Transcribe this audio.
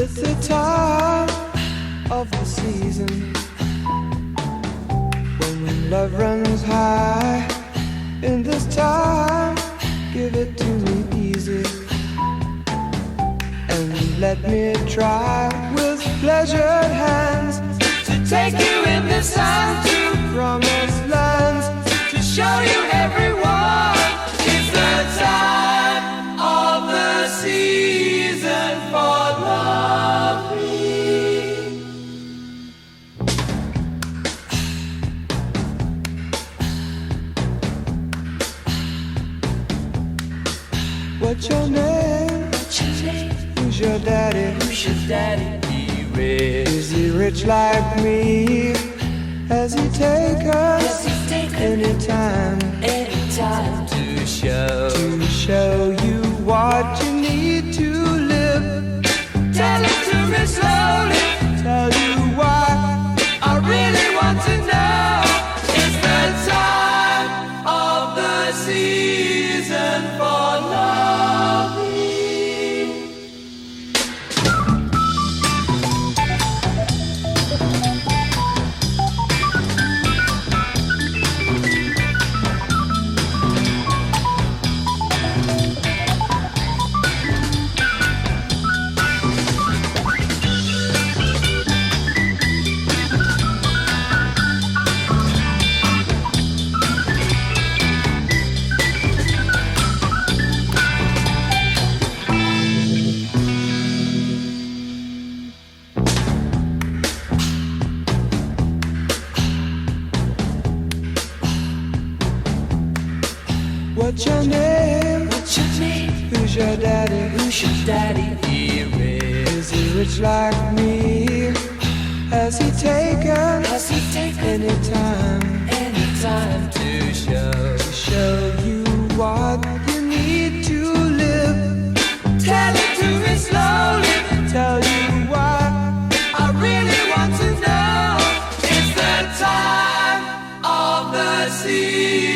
It's the time of the season when love runs high. In this time, give it to me easy and let me try with pleasured hands to take you in this time to promised lands, to show you everyone. It's the time of the season for loving. What's your name? Who's your daddy? Is he rich like me? Has he take us anytime to show you what you need to live? Tell it to me slowly, tell you why I really want to know. It's the time of the season for loving. What's your name? Who's your daddy? Is he rich like me? Has he taken anytime to show you what you need to live? Tell it to me slowly, tell you why I really want to know. It's the time of the season.